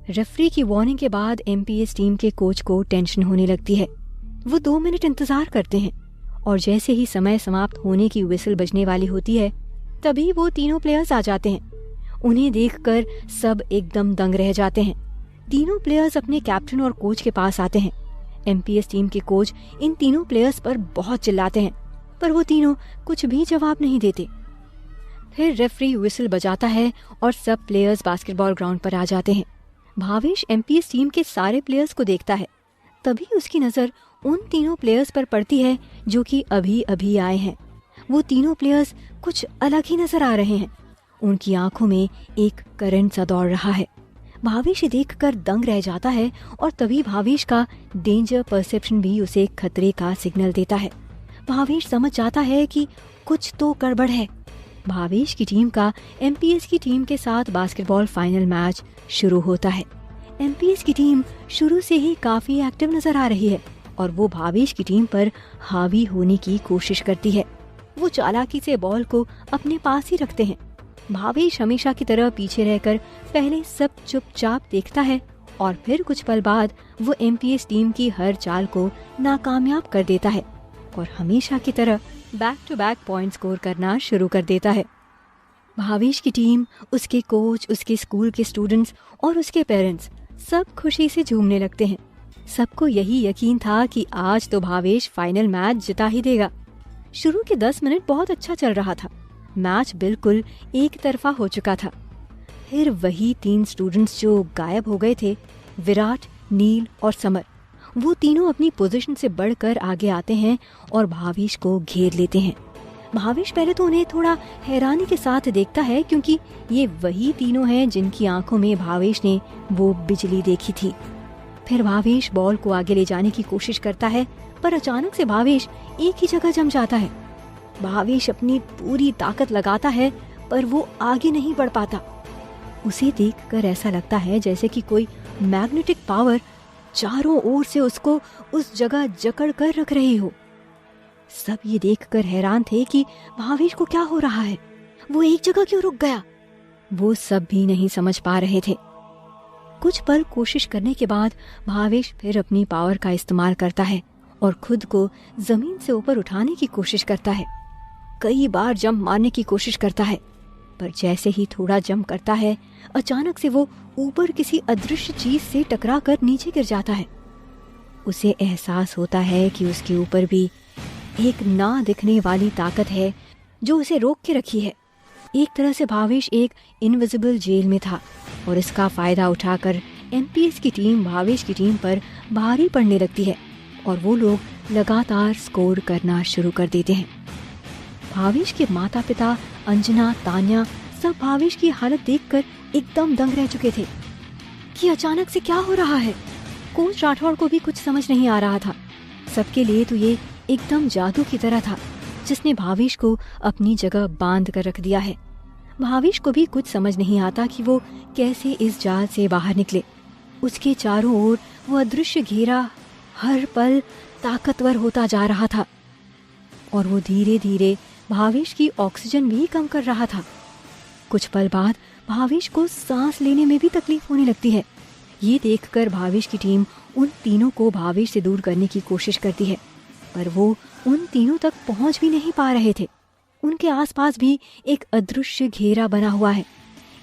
Referee की warning के बाद एमपीएस टीम के कोच को टेंशन होने लगती है। वो 2 मिनट इंतजार करते हैं और जैसे ही समय समाप्त होने की विसल बजने वाली होती है तभी वो तीनों प्लेयर्स आ जाते हैं। उन्हें देखकर सब एकदम दंग रह जाते हैं। तीनों प्लेयर्स अपने कैप्टन और कोच के पास आते हैं। एमपीएस टीम के कोच इन तीनों प्लेयर्स पर बहुत चिल्लाते हैं पर वो तीनों कुछ भी जवाब नहीं देते। फिर रेफरी विसल बजाता है और सब प्लेयर्स बास्केटबॉल ग्राउंड पर आ जाते हैं। भावेश एमपीएस टीम के सारे प्लेयर्स को देखता है। तभी उसकी नजर उन तीनों प्लेयर्स पर पड़ती है जो कि अभी अभी आए हैं। वो तीनों प्लेयर्स कुछ अलग ही नजर आ रहे हैं। उनकी आंखों में एक करंट सा दौड़ रहा है। भावेश देखकर दंग रह जाता है और तभी भावेश का डेंजर परसेप्शन भी उसे खतरे का सिग्नल देता है। भावेश समझ जाता है कि कुछ तो गड़बड़ है। भावेश की टीम का एमपीएस की टीम के साथ बास्केटबॉल फाइनल मैच शुरू होता है। एमपीएस की टीम शुरू से ही काफी एक्टिव नजर आ रही है और वो भावेश की टीम पर हावी होने की कोशिश करती है। वो चालाकी से बॉल को अपने पास ही रखते हैं। भावेश हमेशा की तरह पीछे रहकर पहले सब चुपचाप देखता है और फिर कुछ पल बाद वो एमपीएस टीम की हर चाल को नाकामयाब कर देता है और हमेशा की तरह back to back point score करना शुरू कर देता है। भावेश की टीम, उसके कोच, उसके स्कूल के स्टूडेंट्स और उसके पेरेंट्स सब खुशी से झूमने लगते हैं। सबको यही यकीन था कि आज तो भावेश फाइनल मैच जिता ही देगा। शुरू के 10 मिनट बहुत अच्छा चल रहा था। मैच बिल्कुल एक तरफा हो चुका था। फिर वही 3 स्टूडेंट्स जो गायब हो गए थे, विराट, नील और समर, वो तीनों अपनी पोजीशन से बढ़कर आगे आते हैं और भावेश को घेर लेते हैं। भावेश पहले तो उन्हें थोड़ा हैरानी के साथ देखता है क्योंकि ये वही तीनों हैं जिनकी आंखों में भावेश ने वो बिजली देखी थी। फिर भावेश बॉल को आगे ले जाने की कोशिश करता है पर अचानक से भावेश एक ही जगह जम जाता है। भावेश अपनी पूरी ताकत लगाता है पर वो आगे नहीं बढ़ पाता। उसे देखकर ऐसा लगता है जैसे कि कोई मैग्नेटिक पावर चारों ओर से उसको उस जगह जकड़ कर रख रही हो। सब ये देखकर हैरान थे कि भावेश को क्या हो रहा है, वो एक जगह क्यों रुक गया। वो सब भी नहीं समझ पा रहे थे। कुछ पल कोशिश करने के बाद भावेश फिर अपनी पावर का इस्तेमाल करता है और खुद को जमीन से ऊपर उठाने की कोशिश करता है। कई बार जंप मारने की कोशिश करता है पर जैसे ही थोड़ा जंप करता है अचानक से वो ऊपर किसी अदृश्य चीज से टकराकर नीचे गिर जाता है। उसे एहसास होता है कि उसके ऊपर भी एक ना दिखने वाली ताकत है जो उसे रोक के रखी है। एक तरह से भावेश एक इनविजिबल जेल में था और इसका फायदा उठाकर एमपीएस की टीम भावेश की टीम पर भारी पड़ने लगती है और वो लोग लगातार स्कोर करना शुरू कर देते हैं। भावेश के माता पिता अंजना, तान्या सब भावेश की हालत देखकर एकदम दंग रह चुके थे कि अचानक से क्या हो रहा है। कोच राठौड़ को भी कुछ समझ नहीं आ रहा था। सबके लिए तो ये एकदम जादू की तरह था जिसने भावेश को अपनी जगह बांध कर रख दिया है। भावेश को भी कुछ समझ नहीं आता कि वो कैसे इस जाल से बाहर निकले। उसके चारों ओर वो अदृश्य घेरा हर पल ताकतवर होता जा रहा था और वो धीरे धीरे भावेश की ऑक्सीजन भी कम कर रहा था। कुछ पल बाद भावेश को सांस लेने में भी तकलीफ होने लगती है। ये देखकर भावेश की टीम उन तीनों को भावेश से दूर करने की कोशिश करती है पर वो उन तीनों तक पहुंच भी नहीं पा रहे थे। उनके आसपास भी एक अदृश्य घेरा बना हुआ है।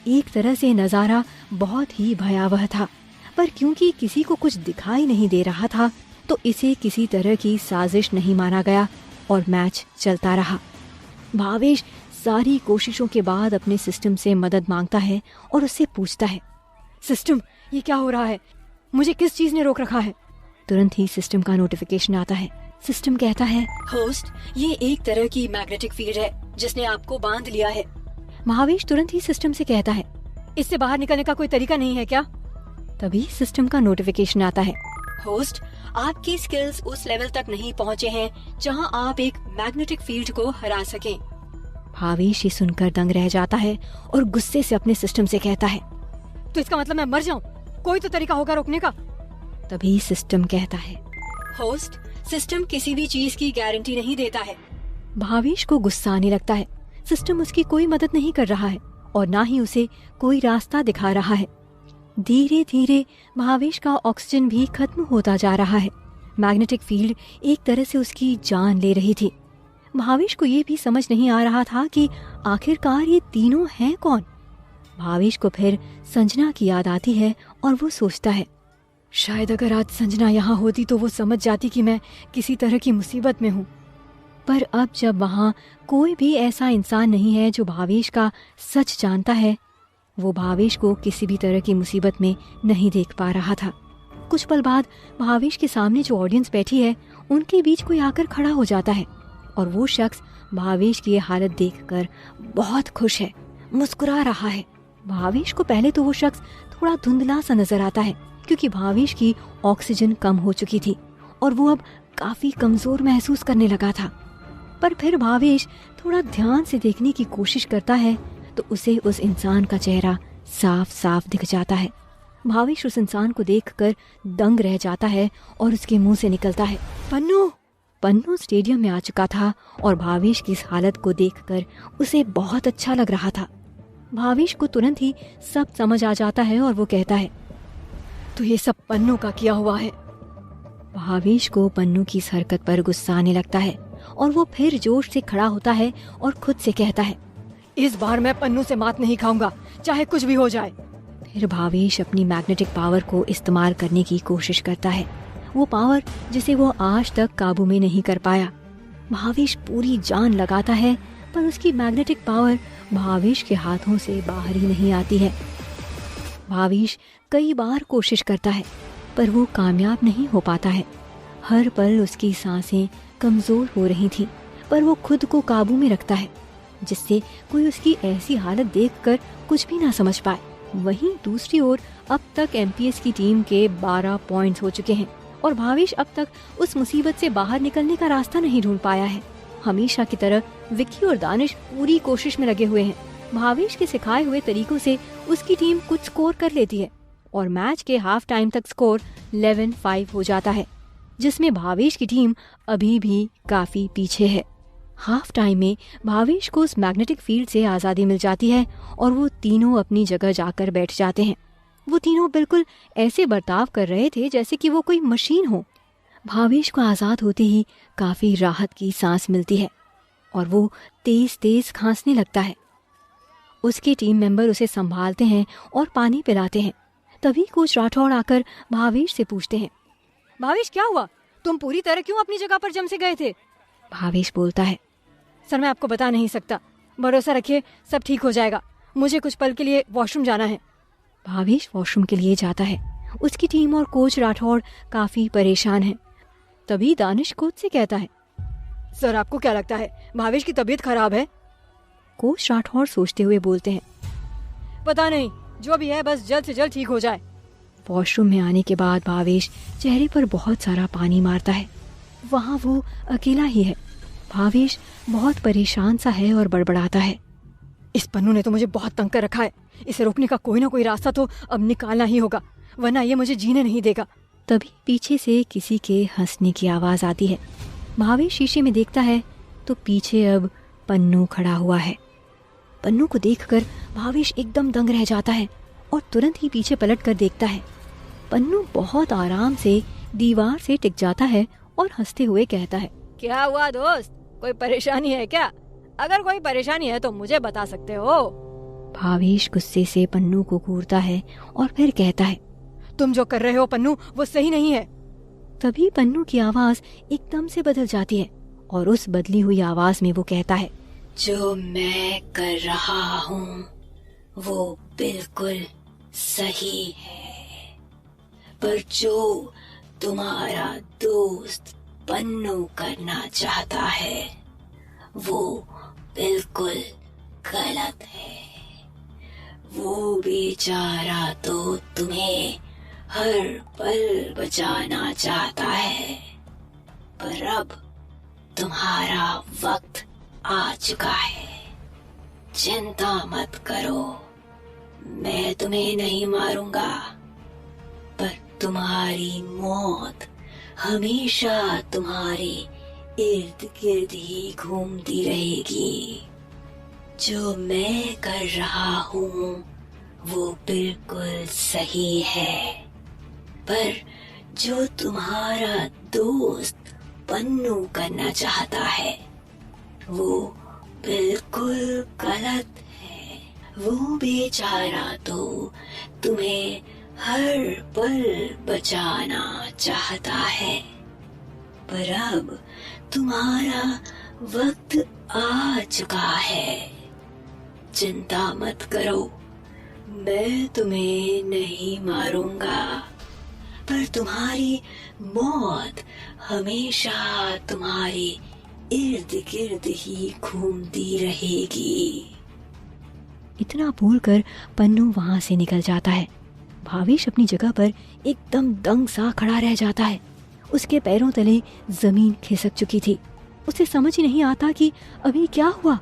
एक तरह से नजारा बहुत ही भयावह था पर क्योंकि किसी को कुछ दिखाई नहीं दे रहा था तो इसे किसी तरह की साजिश नहीं माना गया और मैच चलता रहा। भावेश सारी कोशिशों के बाद अपने सिस्टम से मदद मांगता है और उससे पूछता है, सिस्टम ये क्या हो रहा है, मुझे किस चीज ने रोक रखा है। तुरंत ही सिस्टम का नोटिफिकेशन आता है। सिस्टम कहता है, होस्ट ये एक तरह की मैग्नेटिक फील्ड है जिसने आपको बांध लिया है। भावेश तुरंत ही सिस्टम से कहता है, इससे बाहर निकलने का कोई तरीका नहीं है क्या। तभी सिस्टम का नोटिफिकेशन आता है, होस्ट आपकी स्किल्स उस लेवल तक नहीं पहुँचे हैं जहाँ आप एक मैग्नेटिक फील्ड को हरा सकें। भावेश ये सुनकर दंग रह जाता है और गुस्से से अपने सिस्टम से कहता है, तो इसका मतलब मैं मर जाऊं, कोई तो तरीका होगा रोकने का। तभी सिस्टम कहता है, होस्ट सिस्टम किसी भी चीज की गारंटी नहीं देता है। भावेश को गुस्सा आने लगता है। सिस्टम उसकी कोई मदद नहीं कर रहा है और ना ही उसे कोई रास्ता दिखा रहा है। धीरे धीरे भावेश का ऑक्सीजन भी खत्म होता जा रहा है। मैग्नेटिक फील्ड एक तरह से उसकी जान ले रही थी। भावेश को ये भी समझ नहीं आ रहा था कि आखिरकार ये तीनों हैं कौन। भावेश को फिर संजना की याद आती है और वो सोचता है, शायद अगर आज संजना यहाँ होती तो वो समझ जाती कि मैं किसी तरह की मुसीबत में हूँ। पर अब जब वहाँ कोई भी ऐसा इंसान नहीं है जो भावेश का सच जानता है, वो भावेश को किसी भी तरह की मुसीबत में नहीं देख पा रहा था। कुछ पल बाद भावेश के सामने जो ऑडियंस बैठी है उनके बीच कोई आकर खड़ा हो जाता है और वो शख्स भावेश की ये हालत देखकर बहुत खुश है, मुस्कुरा रहा है। भावेश को पहले तो वो शख्स थोड़ा धुंधला सा नजर आता है क्योंकि भावेश की ऑक्सीजन कम हो चुकी थी और वो अब काफी कमजोर महसूस करने लगा था। पर फिर भावेश थोड़ा ध्यान से देखने की कोशिश करता है तो उसे उस इंसान का चेहरा साफ साफ दिख जाता है। भावेश उस इंसान को देखकर दंग रह जाता है और उसके मुंह से निकलता है, पन्नू। पन्नू स्टेडियम में आ चुका था और भावेश की इस हालत को देखकर उसे बहुत अच्छा लग रहा था। भावेश को तुरंत ही सब समझ आ जाता है और वो कहता है, तो ये सब पन्नू का किया हुआ है। भावेश को पन्नू की इस हरकत पर गुस्सा आने लगता है और वो फिर जोश से खड़ा होता है और खुद से कहता है, इस बार मैं पन्नू से मात नहीं खाऊंगा, चाहे कुछ भी हो जाए। फिर भावेश अपनी मैग्नेटिक पावर को इस्तेमाल करने की कोशिश करता है, वो पावर जिसे वो आज तक काबू में नहीं कर पाया। भावेश पूरी जान लगाता है पर उसकी मैग्नेटिक पावर भावेश के हाथों से बाहर ही नहीं आती है। भावेश कई बार कोशिश करता है पर वो कामयाब नहीं हो पाता है। हर पल उसकी सांसें कमजोर हो रही थी पर वो खुद को काबू में रखता है जिससे कोई उसकी ऐसी हालत देखकर कुछ भी ना समझ पाए। वहीं दूसरी ओर अब तक एमपीएस की टीम के 12 पॉइंट्स हो चुके हैं और भावेश अब तक उस मुसीबत से बाहर निकलने का रास्ता नहीं ढूंढ पाया है। हमेशा की तरह विक्की और दानिश पूरी कोशिश में लगे हुए हैं। भावेश के सिखाए हुए तरीकों से उसकी टीम कुछ स्कोर कर लेती है और मैच के हाफ टाइम तक स्कोर 11-5 हो जाता है, जिसमें भावेश की टीम अभी भी काफी पीछे है। हाफ टाइम में भावेश को उस मैग्नेटिक फील्ड से आजादी मिल जाती है और वो तीनों अपनी जगह जाकर बैठ जाते हैं। वो तीनों बिल्कुल ऐसे बर्ताव कर रहे थे जैसे कि वो कोई मशीन हो। भावेश को आजाद होते ही काफी राहत की सांस मिलती है और वो तेज तेज खांसने लगता है। उसके टीम मेंबर उसे संभालते हैं और पानी पिलाते हैं। तभी कोच राठौड़ आकर भावेश से पूछते हैं, भावेश क्या हुआ, तुम पूरी तरह क्यों अपनी जगह पर जम से गए थे? भावेश बोलता है, सर मैं आपको बता नहीं सकता, भरोसा रखिए सब ठीक हो जाएगा, मुझे कुछ पल के लिए वॉशरूम जाना है। भावेश वॉशरूम के लिए जाता है। उसकी टीम और कोच राठौड़ काफी परेशान हैं। तभी दानिश कोच से कहता है, सर आपको क्या लगता है भावेश की तबीयत खराब है? कोच राठौड़ सोचते हुए बोलते हैं, पता नहीं, जो भी है बस जल्द से जल्द ठीक हो जाए। वॉशरूम में आने के बाद भावेश चेहरे पर बहुत सारा पानी मारता है। वहाँ वो अकेला ही है। भावेश बहुत परेशान सा है और बड़बड़ाता है, इस पन्नू ने तो मुझे बहुत तंग कर रखा है, इसे रोकने का कोई ना कोई रास्ता तो अब निकालना ही होगा, वरना ये मुझे जीने नहीं देगा। तभी पीछे से किसी के हंसने की आवाज आती है। भावेश शीशे में देखता है तो पीछे अब पन्नू खड़ा हुआ है। पन्नू को देखकर भावेश एकदम दंग रह जाता है और तुरंत ही पीछे पलट कर देखता है। पन्नू बहुत आराम से दीवार से टिक जाता है और हंसते हुए कहता है, क्या हुआ दोस्त, कोई परेशानी है क्या? अगर कोई परेशानी है तो मुझे बता सकते हो। भावेश गुस्से से पन्नू को घूरता है और फिर कहता है, तुम जो कर रहे हो पन्नू वो सही नहीं है। तभी पन्नू की आवाज एकदम से बदल जाती है और उस बदली हुई आवाज में वो कहता है, जो मैं कर रहा हूँ वो बिल्कुल सही है, पर जो तुम्हारा दोस्त पन्नू करना चाहता है वो बिल्कुल गलत है। वो बेचारा तो तुम्हें हर पल बचाना चाहता है, पर अब तुम्हारा वक्त आ चुका है। चिंता मत करो, मैं तुम्हें नहीं मारूंगा, पर तुम्हारी मौत हमेशा तुम्हारे इर्द गिर्द ही घूमती रहेगी। जो मैं कर रहा हूँ वो बिल्कुल सही है, पर जो तुम्हारा दोस्त पन्नू करना चाहता है वो बिल्कुल गलत है। वो बेचारा तो तुम्हें हर पल बचाना चाहता है, पर अब तुम्हारा वक्त आ चुका है। चिंता मत करो, मैं तुम्हें नहीं मारूंगा, पर तुम्हारी मौत हमेशा तुम्हारे इर्द गिर्द ही घूमती रहेगी। इतना बोलकर पन्नू वहां से निकल जाता है। भावेश अपनी जगह पर एकदम दंग सा खड़ा रह जाता है। उसके पैरों तले जमीन खिसक चुकी थी। उसे समझ ही नहीं आता कि अभी क्या हुआ।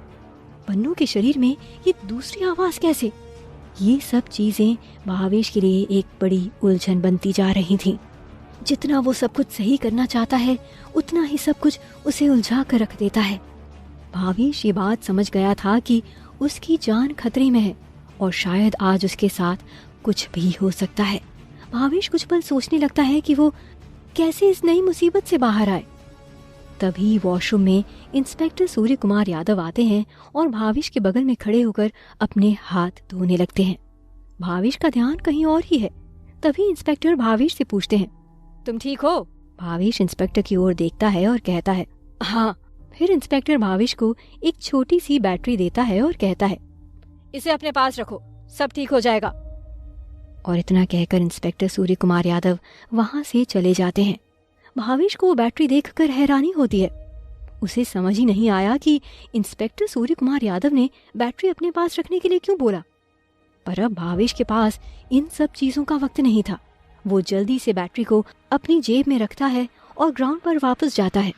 पन्नू के शरीर में ये दूसरी आवाज कैसे? ये सब चीजें भावेश के लिए एक बड़ी उलझन बनती जा रही थीं। जितना वो सब कुछ सही करना चाहता है उतना ही सब कुछ उसे उलझा कर रख देता है। भावेश ये बात समझ गया था कि उसकी जान खतरे में है और शायद आज उसके साथ कुछ भी हो सकता है। भावेश कुछ पल सोचने लगता है कि वो कैसे इस नई मुसीबत से बाहर आए। तभी वॉशरूम में इंस्पेक्टर सूर्य कुमार यादव आते हैं और भावेश के बगल में खड़े होकर अपने हाथ धोने लगते हैं। भावेश का ध्यान कहीं और ही है। तभी इंस्पेक्टर भावेश से पूछते हैं, तुम ठीक हो? भावेश इंस्पेक्टर की ओर देखता है और कहता है, हाँ। फिर इंस्पेक्टर भावेश को एक छोटी सी बैटरी देता है और कहता है, इसे अपने पास रखो, सब ठीक हो जाएगा। और इतना कहकर इंस्पेक्टर सूर्य कुमार यादव वहां से चले जाते हैं। भावेश को वो बैटरी देखकर हैरानी होती है। उसे समझ ही नहीं आया कि इंस्पेक्टर सूर्य कुमार यादव ने बैटरी अपने पास रखने के लिए क्यों बोला। पर अब भावेश के पास इन सब चीजों का वक्त नहीं था। वो जल्दी से बैटरी को अपनी जेब में रखता है और ग्राउंड पर वापस जाता है।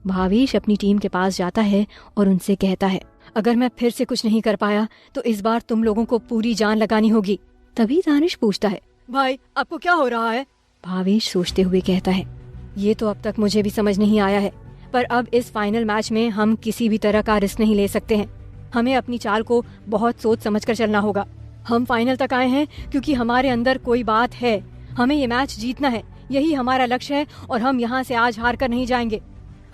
भावेश अपनी टीम के पास जाता है और उनसे कहता है, अगर मैं फिर से कुछ नहीं कर पाया तो इस बार तुम लोगों को पूरी जान लगानी होगी। तभी दानिश पूछता है, भाई आपको क्या हो रहा है? भावेश सोचते हुए कहता है, ये तो अब तक मुझे भी समझ नहीं आया है, पर अब इस फाइनल मैच में हम किसी भी तरह का रिस्क नहीं ले सकते हैं। हमें अपनी चाल को बहुत सोच समझ कर चलना होगा। हम फाइनल तक आए हैं क्योंकि हमारे अंदर कोई बात है। हमें ये मैच जीतना है, यही हमारा लक्ष्य है और हम यहाँ से आज हार कर नहीं जाएंगे।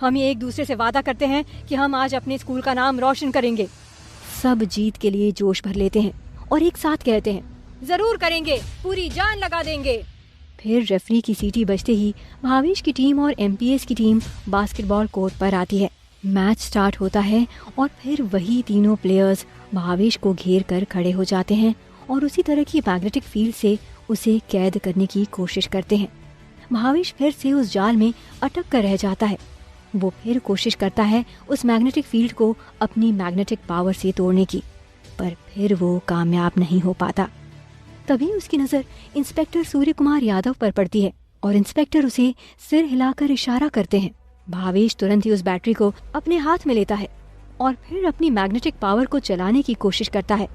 हम ये एक दूसरे से वादा करते हैं कि हम आज अपने स्कूल का नाम रोशन करेंगे। सब जीत के लिए जोश भर लेते हैं और एक साथ कहते हैं, जरूर करेंगे, पूरी जान लगा देंगे। फिर रेफरी की सीटी बजते ही भावेश की टीम और एमपीएस की टीम बास्केटबॉल कोर्ट पर आती है। मैच स्टार्ट होता है और फिर वही तीनों प्लेयर्स भावेश को घेर कर खड़े हो जाते हैं और उसी तरह की मैग्नेटिक फील्ड से उसे कैद करने की कोशिश करते हैं। भावेश फिर से उस जाल में अटक कर रह जाता है। वो फिर कोशिश करता है उस मैग्नेटिक फील्ड को अपनी मैग्नेटिक पावर से तोड़ने की, पर फिर वो कामयाब नहीं हो पाता। तभी उसकी नजर इंस्पेक्टर सूर्य कुमार यादव पर पड़ती है और इंस्पेक्टर उसे सिर हिलाकर इशारा करते हैं। भावेश तुरंत ही उस बैटरी को अपने हाथ में लेता है और फिर अपनी मैग्नेटिक पावर को चलाने की कोशिश करता है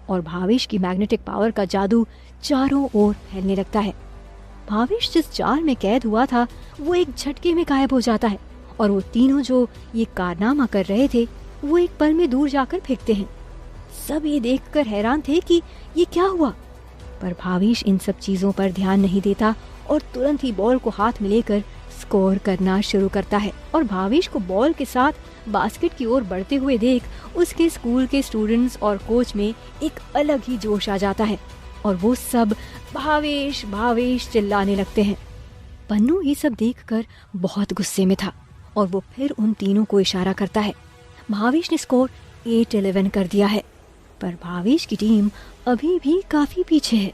और भावेश की मैग्नेटिक पावर का जादू चारों ओर फैलने लगता है। भावेश जिस जाल में कैद हुआ था वो एक झटके में गायब हो जाता है और वो तीनों जो ये कारनामा कर रहे थे वो एक पल में दूर जाकर फेंकते हैं। सब ये देखकर हैरान थे कि ये क्या हुआ, पर भावेश इन सब चीजों पर ध्यान नहीं देता और तुरंत ही बॉल को हाथ में लेकर स्कोर करना शुरू करता है। और भावेश को बॉल के साथ बास्केट की ओर बढ़ते हुए देख उसके स्कूल के स्टूडेंट्स और कोच में एक अलग ही जोश आ जाता है और वो सब भावेश भावेश चिल्लाने लगते हैं। पन्नू ये सब देखकर बहुत गुस्से में था और वो फिर उन तीनों को इशारा करता है। भावेश ने स्कोर 8-11 कर दिया है, पर भावेश की टीम अभी भी काफी पीछे है।